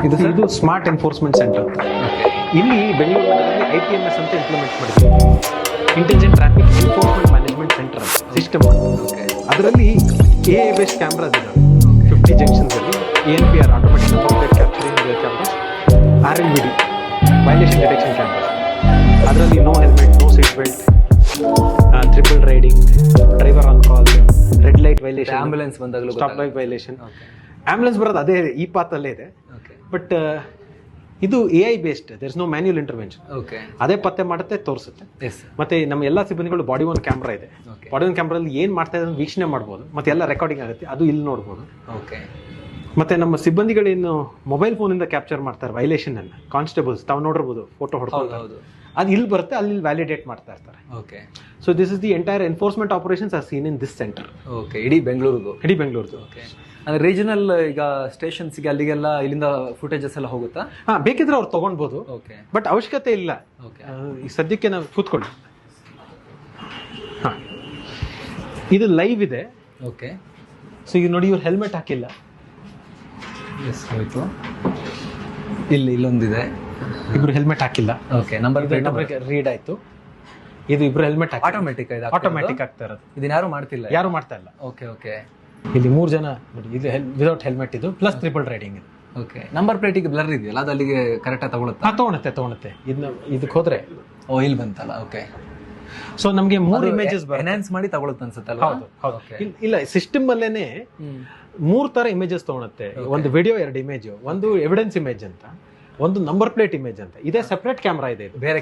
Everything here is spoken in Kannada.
ಇದು ಸ್ಮಾರ್ಟ್ ಎನ್ಫೋರ್ಸ್ಮೆಂಟ್ ಸೆಂಟರ್. ಇಲ್ಲಿ ಬೆಂಗಳೂರಿನಲ್ಲಿ ITMS ಅಂತ ಇಂಪ್ಲಿಮೆಂಟ್ ಮಾಡಿದ್ವಿ, intelligent traffic enforcement management center ಅಂತ ಸಿಸ್ಟಮ್. ಅದರಲ್ಲಿ AI ಬೇಸ್ಡ್ ಕ್ಯಾಮ್ರಾಸ್ ಇದಾವೆ 50 ಜಂಕ್ಷನ್ಸ್ ಅಲ್ಲಿ. ANPR automatic number plate capturing cameras, RNVD violation detection cameras. ಅದರಲ್ಲಿ no helmet, no seat belt, triple riding, driver on call, red light violation, ambulance ಬಂದಾಗಲೂ ಸ್ಟಾಪ್ ಲೈಟ್ ವೈಲೇಷನ್. ಆಂಬ್ಯುಲೆನ್ಸ್ ಬರೋದು ಅದೇ ಈ ಪಾತಲ್ಲೇ ಇದೆ. ಬಟ್ ಇದು AI based, there is no manual intervention. ಅದೇ ಪತ್ತೆ ಮಾಡುತ್ತೆ, ತೋರಿಸುತ್ತೆ. ಮತ್ತೆ ನಮ್ಮ ಎಲ್ಲ ಸಿಬ್ಬಂದಿಗಳು ಬಾಡಿ ಒನ್ ಕ್ಯಾಮ್ರಾ ಇದೆ. ಬಾಡಿ ಒನ್ ಕ್ಯಾಮ್ರಲ್ಲಿ ಏನ್ ಮಾಡ್ತಾ ಇದ್ದಾರೆ ವೀಕ್ಷಣೆ ಮಾಡ್ಬೋದು, ಮತ್ತೆ ಎಲ್ಲ ರೆಕಾರ್ಡಿಂಗ್ ಆಗುತ್ತೆ, ಅದು ಇಲ್ಲಿ ನೋಡ್ಬೋದು. ಮತ್ತೆ ನಮ್ಮ ಸಿಬ್ಬಂದಿಗಳೇನು ಮೊಬೈಲ್ ಫೋನ್ ಇಂದ ಕ್ಯಾಪ್ಚರ್ ಮಾಡ್ತಾರೆ ವೈಲೇಷನ್ ಅನ್ನ, ಕಾನ್ಸ್ಟೇಬಲ್ಸ್ ತಾವು ನೋಡಿರ್ಬೋದು ಫೋಟೋ ಹೊಡ್ಕೊಂಡು, ಅದು ಇಲ್ಲಿ ಬರುತ್ತೆ, ಅಲ್ಲಿ ವ್ಯಾಲಿಡೇಟ್ ಮಾಡ್ತಾ ಇರ್ತಾರೆ. So this is the entire enforcement operations are seen in this centre. ಇಡೀ ಬೆಂಗಳೂರು. ಅಂದ್ರೆ ರೀಜನಲ್ ಈಗ ಸ್ಟೇಷನ್ಸ್ಗೆ ಅಲ್ಲಿಗೆಲ್ಲ ಇಲ್ಲಿಂದ ಫುಟೇಜಸ್ ಎಲ್ಲ ಹೋಗುತ್ತಾ? ಬೇಕಿದ್ರೆ ಅವ್ರು ತಗೊಂಡ್ಬೋದು, ಬಟ್ ಅವಶ್ಯಕತೆ ಇಲ್ಲ. ಈ ಸದ್ಯಕ್ಕೆ ನಾವು ಕೂತ್ಕೊಳ್ಳಿ. ಇದು ಲೈವ್ ಇದೆ. ಸೊ ಈಗ ನೋಡಿ, ಇವ್ರು ಹೆಲ್ಮೆಟ್ ಹಾಕಿಲ್ಲ. ಹೋಯ್ತು. ಇಲ್ಲೊಂದಿದೆ, ಇಬ್ರು ಹೆಲ್ಮೆಟ್ ಹಾಕಿಲ್ಲ. ನಂಬರ್ ರೀಡ್ ಆಯ್ತು. ಇದು ಇಬ್ರು ಹೆಲ್ಮೆಟ್ ಆಟೋಮೆಟಿಕ್ ಆಗ್ತಾ ಇರೋದು. ಇದನ್ನ ಯಾರು ಮಾಡ್ತಿಲ್ಲ, ಯಾರು ಮಾಡ್ತಾ ಇಲ್ಲ. ಇಲ್ಲಿ 3 ಜನ ನೋಡಿ, ಇದು ವಿದೌಟ್ ಹೆಲ್ಮೆಟ್, ಇದು ಪ್ಲಸ್ ಟ್ರಿಪಲ್ ರೈಡಿಂಗ್ ಇದು. ನಂಬರ್ ಪ್ಲೇಟಿಗೆ ಬ್ಲರ್ ಇದೆಯಲ್ಲ, ಅದು ಅಲ್ಲಿಗೆ ಕರೆಕ್ಟ್ ಆಗಿ ತಗೊಳುತ್ತೆ. ಇದಕ್ಕೆ ಹೋದ್ರೆ ಇಲ್ಲಿ ಬಂತಲ್ಲ. ಸೊ ನಮ್ಗೆ 3 ಇಮೇಜಸ್ ಎನ್ಹಾನ್ಸ್ ಮಾಡಿ ತಗೊಳುತ್ತೆ ಅನ್ಸುತ್ತಲ್ಲ. ಇಲ್ಲ, ಸಿಸ್ಟಮ್ ಅಲ್ಲೇನೆ 3 ತರ ಇಮೇಜಸ್ ತಗೊಳುತ್ತೆ. ಒಂದು ವಿಡಿಯೋ, 2 ಇಮೇಜ್, ಒಂದು ಎವಿಡೆನ್ಸ್ ಇಮೇಜ್ ಅಂತ, ಒಂದು ನಂಬರ್ ಪ್ಲೇಟ್ ಇಮೇಜ್ ಅಂತ. ಇದೇ ಸೆಪರೇಟ್ ಕ್ಯಾಮ್ರಾ ಇದೆ, ಬೇರೆ